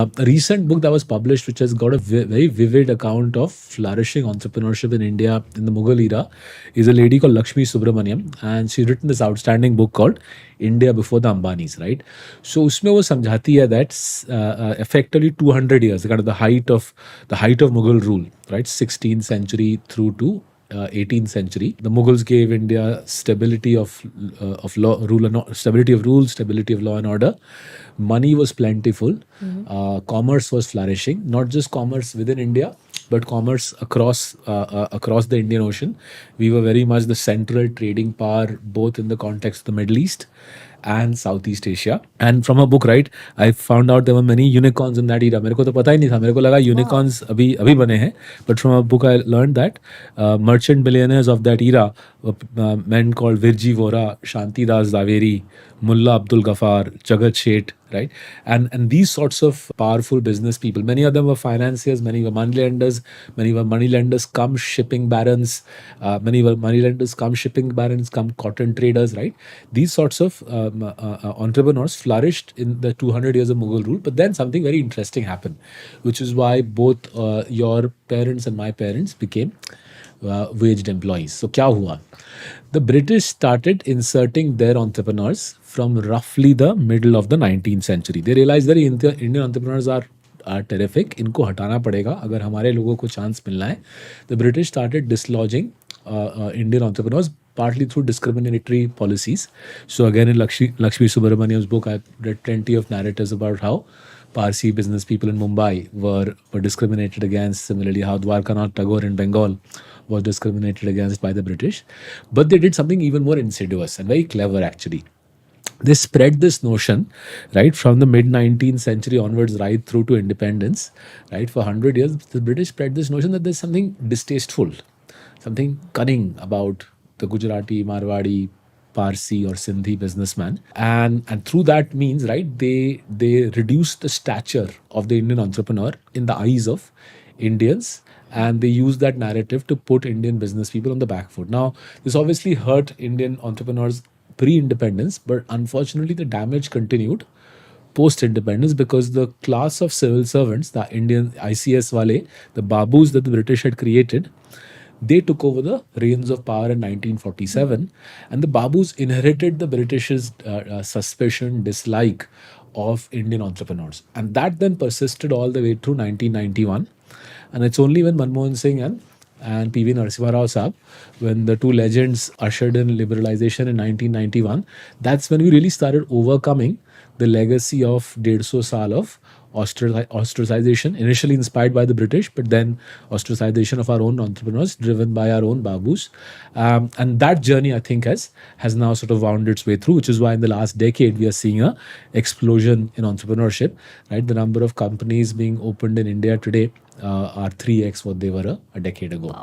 A recent book that was published, which has got a very vivid account of flourishing entrepreneurship in India in the Mughal era, is a lady called Lakshmi Subramanian, and she's written this outstanding book called India Before the Ambanis, right? So उसमें वो समझाती है that effectively 200 years, kind of the height of Mughal rule, right? 16th century through to 18th century. The Mughals gave India stability of law, stability of rules, stability of law and order. Money was plentiful. Commerce was flourishing. Not just commerce within India, but commerce across the Indian Ocean. We were very much the central trading power, both in the context of the Middle East and Southeast Asia. And from a book, right, I found out there were many unicorns in that era. मेरे को तो पता ही नहीं था. मेरे को लगा unicorns अभी अभी बने हैं. But from a book I learned that merchant billionaires of that era were men called Virji Vora, Shanti Das Zaveri, Mullah Abdul Ghaffar, Jagat Sheth, right? And these sorts of powerful business people, many of them were financiers, many were moneylenders, many were moneylenders come shipping barons, many were moneylenders come shipping barons, come cotton traders, right? These sorts of entrepreneurs flourished in the 200 years of Mughal rule. But then something very interesting happened, which is why both your parents and my parents became waged employees. So क्या हुआ? The British started inserting their entrepreneurs from roughly the middle of the 19th century. They realized that Indian entrepreneurs are terrific. इनको हटाना पड़ेगा अगर हमारे लोगों को chance मिलना है. The British started dislodging Indian entrepreneurs partly through discriminatory policies. So again, in Lakshmi Subramanian's book, I've read plenty of narratives about how Parsi business people in Mumbai were discriminated against. Similarly, how Dwarkanath Tagore in Bengal was discriminated against by the British. But they did something even more insidious and very clever, actually. They spread this notion, right, from the mid 19th century onwards, right through to independence, right, for 100 years. The British spread this notion that there's something distasteful, something cunning about the Gujarati, Marwadi, Parsi or Sindhi businessman, and through that means, right, they reduce the stature of the Indian entrepreneur in the eyes of Indians, and they use that narrative to put Indian business people on the back foot. Now, this obviously hurt Indian entrepreneurs pre-independence, but unfortunately, the damage continued post-independence because the class of civil servants, the Indian ICS wale, the babus that the British had created, they took over the reins of power in 1947, and the babus inherited the British's suspicion, dislike of Indian entrepreneurs, and that then persisted all the way through 1991. And it's only when Manmohan Singh and PV Narasimha Rao Saab, when the two legends ushered in liberalization in 1991, that's when we really started overcoming the legacy of 150 saal of ostracization, initially inspired by the British, but then ostracization of our own entrepreneurs, driven by our own babus. And that journey, I think, has now sort of wound its way through, which is why in the last decade, we are seeing a explosion in entrepreneurship, right? The number of companies being opened in India today are 3x what they were a decade ago.